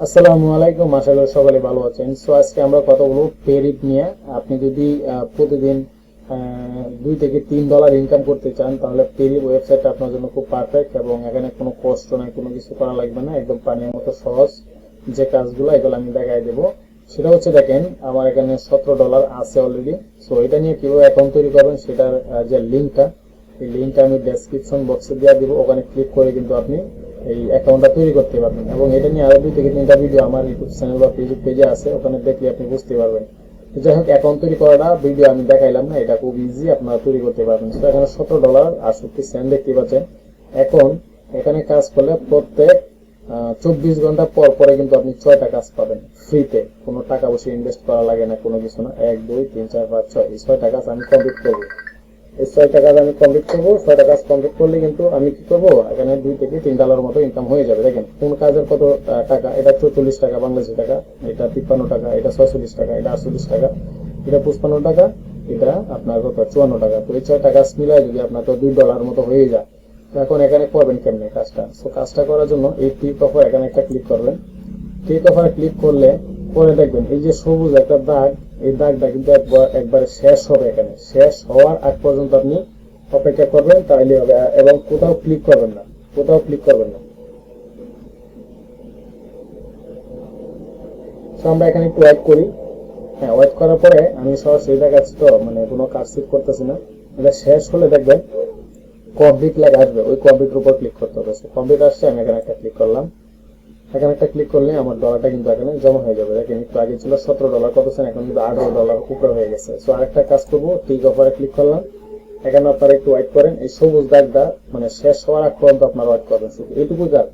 আসসালামু আলাইকুম, আশা করি সকলে ভালো আছেন। সো আজকে আমরা কথা বলবো পেরিপ নিয়ে। আপনি যদি প্রতিদিন $2 থেকে $3 ইনকাম করতে চান, তাহলে পেরিপ ওয়েবসাইটটা আপনার জন্য খুব পারফেক্ট। এবং এখানে কোনো কষ্ট নাই, কোনো কিছু করা লাগবে না, একদম পানির মতো সহজ যে কাজগুলো, এগুলো আমি দেখাই দেবো। সেটা হচ্ছে, দেখেন আমার এখানে $17 আছে অলরেডি। সো এটা নিয়ে কিভাবে অ্যাকাউন্ট তৈরি করবেন সেটার যে লিঙ্কটা, এই লিঙ্কটা আমি ডেসক্রিপশন বক্সে দিয়ে দিব। ওখানে ক্লিক করে কিন্তু আপনি এই অ্যাকাউন্টটা তৈরি করতে পারবেন। এবং এটা নিয়ে আরো 2 থেকে 3টা ভিডিও আমার ইউটিউব চ্যানেল বা ফেসবুক পেজে আছে, ওখানে দেখলে আপনি বুঝতে পারবেন। তো যাই হোক, অ্যাকাউন্ট তৈরি করাটা ভিডিও আমি দেখাইলাম না, এটা খুব ইজি, আপনারা তৈরি করতে পারবেন। তো এখানে $17.68 দেখতে পাচ্ছেন। এখন এখানে কাজ করলে প্রত্যেক 24 ঘন্টা পর পরে কিন্তু আপনি 6টা কাজ পাবেন ফ্রিতে, কোনো টাকা পয়সা ইনভেস্ট করা লাগে না, কোনো কিছু না। 1 2 3 4 5 6 এই 6টা কাজ আমি কমপ্লিট করবো। এই 6টা কাজ আমি কমপ্লিট করবো। 6টা কাজ কমপ্লিট করলে কিন্তু আমি কি করবো, এখানে $2 থেকে $3 মতো ইনকাম হয়ে যাবে। দেখেন কোন কাজের কত টাকা, এটা 44 টাকা বাংলাদেশি টাকা, এটা 53 টাকা, এটা 46 টাকা, এটা 48 টাকা, এটা 55 টাকা, এটা আপনার কত 54 টাকা। তো এই 6টা কাজ মিলায় যদি আপনার তো $2 মতো হয়ে যায়। তো এখন এখানে করবেন কেমনে কাজটা? সো কাজটা করার জন্য এই টিক অফার এখানে একটা ক্লিক করবেন। টিক অফারে ক্লিক করলে পরে দেখবেন এই যে সবুজ একটা দাগ, এই দাগটা কিন্তু একবারে শেষ হবে। এখানে শেষ হওয়ার আগ পর্যন্ত আপনি অপেক্ষা করবেন, তাহলে হবে। এবং কোথাও ক্লিক করবেন না, কোথাও ক্লিক করবেন না। তো আমরা এখানে একটু ওয়েট করি। হ্যাঁ, ওয়েট করার পরে আমি সরাসরি দেখাচ্ছি, তো মানে কোনো কাজ সিট করতেছি না। এটা শেষ হলে দেখবেন কমপ্লিট লেখা আসবে, ওই কমপ্লিটের উপর ক্লিক করতে হবে। কমপ্লিট আসছে, আমি এখানে একটা ক্লিক করলাম। এখানে একটা ক্লিক করলে আমার ডলারটা কিন্তু এখানে জমা হয়ে যাবে। দেখেন একটু আগে ছিল $17 কত সেন্ট, এখন কিন্তু $18 উপরে হয়ে গেছে। সো আরেকটা কাজ করবো, টিক অফারে ক্লিক করলাম। এখানে আপনারা একটু ওয়েট করেন, এই সবুজ দাগটা মানে শেষ হওয়ার আগ পর্যন্ত আপনারা ওয়েট করবেন, শুধু এইটুকু কাজ।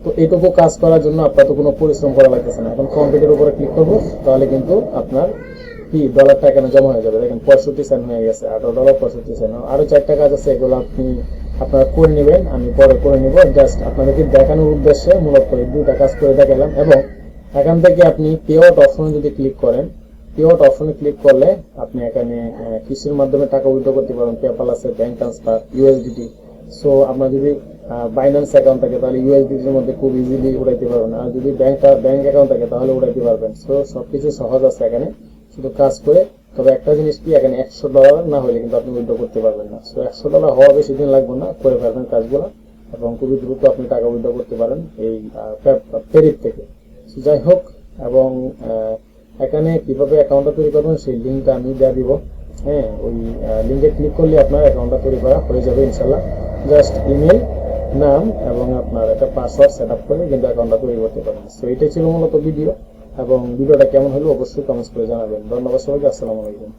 তো এইটুকু কাজ করার জন্য আপনার তো কোনো পরিশ্রম করা লাগতেছে না। এখন কমপ্লিটের উপরে ক্লিক করবো, তাহলে কিন্তু আপনার কি ডলারটা এখানে জমা হয়ে যাবে। দেখেন 65 সেন্ট হয়ে গেছে, $18 65 সেন্ট। আরো 4টা কাজ আছে, এগুলো আপনি আপনারা করে নেবেন, আমি পরে করে নিব। জাস্ট আপনাদেরকে দেখানোর উদ্দেশ্যে মূলত এই 2টা কাজ করে দেখালাম। এবং এখান থেকে আপনি পে আউট অপশনে যদি ক্লিক করেন, পে আউট অপশনে ক্লিক করলে আপনি এখানে কিসের মাধ্যমে টাকা উইথড্র করতে পারেন। পেপ্যাল আছে, ব্যাংক ট্রান্সফার, ইউএসডিটি। সো আপনার যদি বাইন্যান্স অ্যাকাউন্ট থাকে তাহলে ইউএসডিটির মধ্যে খুব ইজিলি উঠাইতে পারবেন। আর যদি ব্যাংক অ্যাকাউন্ট থাকে তাহলে উঠাইতে পারবেন। সো সবকিছু সহজ আছে এখানে, শুধু কাজ করে। তবে একটা জিনিস কি, এখানে $100 না হলে কিন্তু আপনি উইথড্র করতে পারবেন না। সো $100 হওয়া বেশি দিন লাগবে না, করে ফেলবেন কাজগুলো, এবং খুবই দ্রুত আপনি টাকা উইথড্র করতে পারেন এই পেরিপ থেকে। যাই হোক, এবং এখানে কিভাবে অ্যাকাউন্টটা তৈরি করবেন সেই লিঙ্কটা আমি দিয়ে দিব। হ্যাঁ, ওই লিঙ্কে ক্লিক করলে আপনার অ্যাকাউন্টটা তৈরি করা হয়ে যাবে ইনশাল্লাহ। জাস্ট ইমেল, নাম এবং আপনার একটা পাসওয়ার্ড সেট আপ করে কিন্তু অ্যাকাউন্টটা তৈরি করতে পারেন। সো এটাই ছিল মূলত ভিডিও। এবং ভিডিওটা কেমন হলো অবশ্যই কমেন্টস করে জানাবেন। ধন্যবাদ সবাইকে, আসসালামু আলাইকুম।